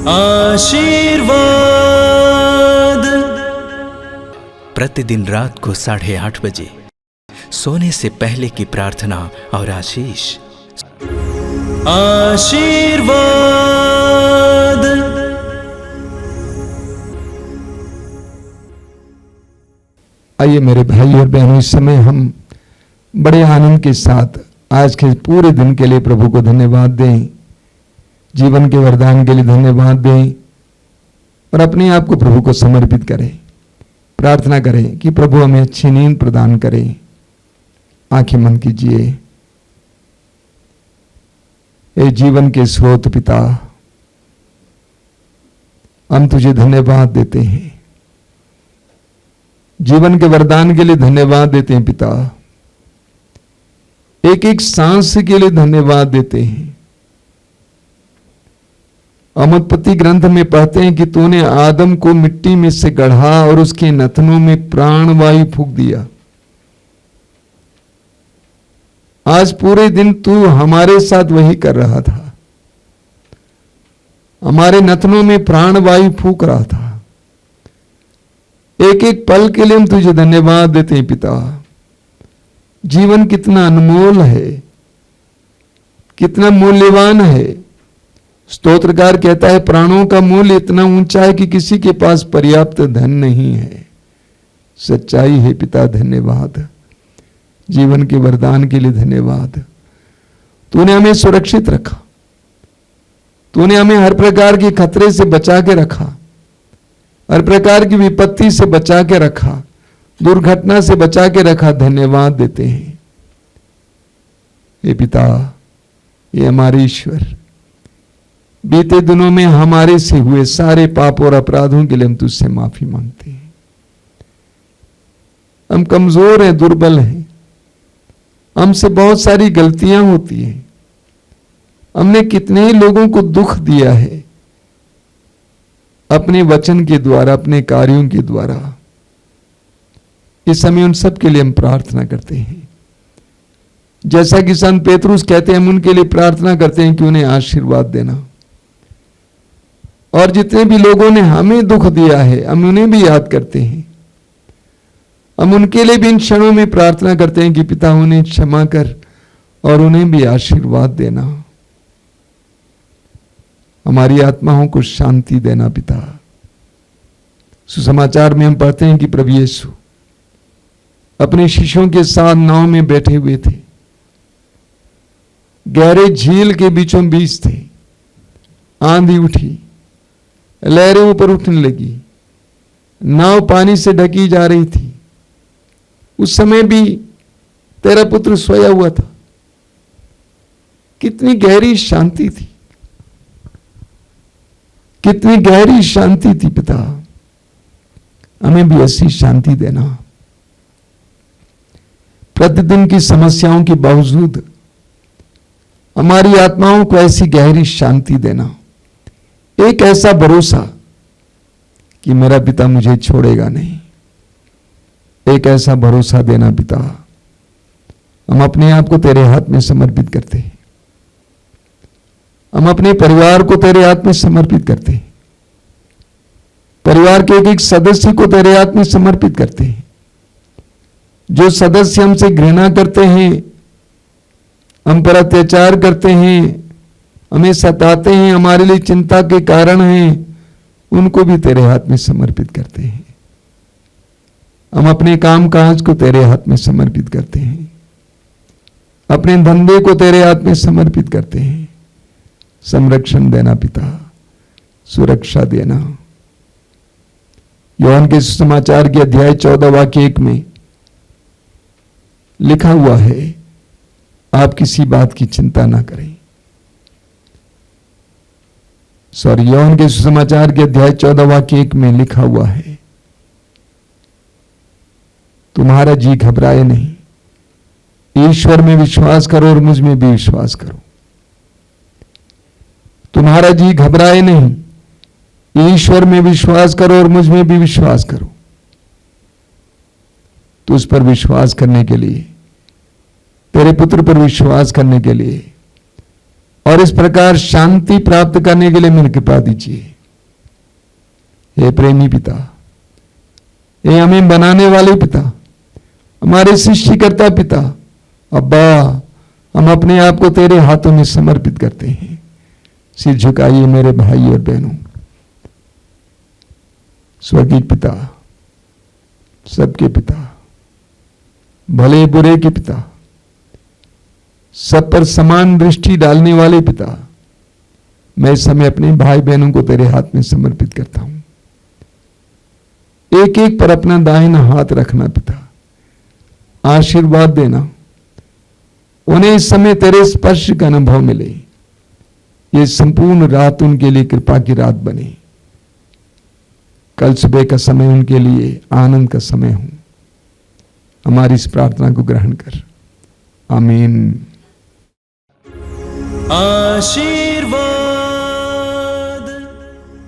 आशीर्वाद। प्रतिदिन रात को 8:30 बजे सोने से पहले की प्रार्थना और आशीष। आशीर्वाद। आइए मेरे भाई और बहनों, इस समय हम बड़े आनंद के साथ आज के पूरे दिन के लिए प्रभु को धन्यवाद दें, जीवन के वरदान के लिए धन्यवाद दें और अपने आप को प्रभु को समर्पित करें। प्रार्थना करें कि प्रभु हमें अच्छी नींद प्रदान करें। आंखें बंद कीजिए। हे जीवन के स्रोत पिता, हम तुझे धन्यवाद देते हैं, जीवन के वरदान के लिए धन्यवाद देते हैं पिता। एक एक सांस के लिए धन्यवाद देते हैं। अमोत्पत्ति ग्रंथ में पढ़ते हैं कि तूने आदम को मिट्टी में से गढ़ा और उसके नथनों में प्राणवायु फूंक दिया। आज पूरे दिन तू हमारे साथ वही कर रहा था, हमारे नथनों में प्राणवायु फूंक रहा था। एक एक पल के लिए हम तुझे धन्यवाद देते हैं पिता। जीवन कितना अनमोल है, कितना मूल्यवान है। स्तोत्रकार कहता है प्राणों का मूल्य इतना ऊंचा है कि किसी के पास पर्याप्त धन नहीं है। सच्चाई है पिता, धन्यवाद। जीवन के वरदान के लिए धन्यवाद। तूने हमें सुरक्षित रखा, तूने हमें हर प्रकार के खतरे से बचा के रखा, हर प्रकार की विपत्ति से बचा के रखा, दुर्घटना से बचा के रखा। धन्यवाद देते हैं हे पिता। ये हमारे ईश्वर, बीते दिनों में हमारे से हुए सारे पाप और अपराधों के लिए हम तुझसे माफी मांगते हैं। हम कमजोर हैं, दुर्बल हैं, हमसे बहुत सारी गलतियां होती हैं। हमने कितने ही लोगों को दुख दिया है अपने वचन के द्वारा, अपने कार्यों के द्वारा। इस समय उन सब के लिए हम प्रार्थना करते हैं। जैसा कि संत पेतरुस कहते हैं, हम उनके लिए प्रार्थना करते हैं कि उन्हें आशीर्वाद देना। और जितने भी लोगों ने हमें दुख दिया है, हम उन्हें भी याद करते हैं। हम उनके लिए भी इन क्षणों में प्रार्थना करते हैं कि पिता उन्हें क्षमा कर और उन्हें भी आशीर्वाद देना। हमारी आत्माओं को शांति देना पिता। सुसमाचार में हम पढ़ते हैं कि प्रभु यीशु अपने शिष्यों के साथ नाव में बैठे हुए थे, गहरे झील के बीचों बीच थे। आंधी उठी, लहरें ऊपर उठने लगी, नाव पानी से ढकी जा रही थी। उस समय भी तेरा पुत्र सोया हुआ था। कितनी गहरी शांति थी, कितनी गहरी शांति थी पिता। हमें भी ऐसी शांति देना। प्रतिदिन की समस्याओं के बावजूद हमारी आत्माओं को ऐसी गहरी शांति देना। एक ऐसा भरोसा कि मेरा पिता मुझे छोड़ेगा नहीं। एक ऐसा भरोसा देना पिता। हम अपने आप को तेरे हाथ में समर्पित करते हैं। हम अपने परिवार को तेरे हाथ में समर्पित करते हैं। परिवार के एक एक सदस्य को तेरे हाथ में समर्पित करते हैं। जो सदस्य हमसे घृणा करते हैं, हम पर अत्याचार करते हैं, हमें सताते हैं, हमारे लिए चिंता के कारण हैं, उनको भी तेरे हाथ में समर्पित करते हैं। हम अपने काम काज को तेरे हाथ में समर्पित करते हैं। अपने धंधे को तेरे हाथ में समर्पित करते हैं। संरक्षण देना पिता, सुरक्षा देना। यूहन्ना के सुसमाचार के अध्याय 14 वाक्य 1 में लिखा हुआ है, आप किसी बात की चिंता ना करें। यूहन्ना के सुसमाचार के अध्याय 14 वाक्य 1 में लिखा हुआ है, तुम्हारा जी घबराए नहीं, ईश्वर में विश्वास करो और मुझ में भी विश्वास करो। तुम्हारा जी घबराए नहीं, ईश्वर में विश्वास करो और मुझ में भी विश्वास करो। तो उस पर विश्वास करने के लिए, तेरे पुत्र पर विश्वास करने के लिए और इस प्रकार शांति प्राप्त करने के लिए मेरी कृपा दीजिए। हे प्रेमी पिता, हे हमें बनाने वाले पिता, हमारे सृष्टिकर्ता पिता, अब्बा, हम अपने आप को तेरे हाथों में समर्पित करते हैं। सिर झुकाइए मेरे भाई और बहनों। स्वर्गीय पिता, सबके पिता, भले बुरे के पिता, सब पर समान दृष्टि डालने वाले पिता, मैं इस समय अपने भाई बहनों को तेरे हाथ में समर्पित करता हूं। एक एक पर अपना दाहिना हाथ रखना पिता, आशीर्वाद देना, उन्हें इस समय तेरे स्पर्श का अनुभव मिले। ये संपूर्ण रात उनके लिए कृपा की रात बने। कल सुबह का समय उनके लिए आनंद का समय हो। हमारी इस प्रार्थना को ग्रहण कर। आमीन। आशीर्वाद।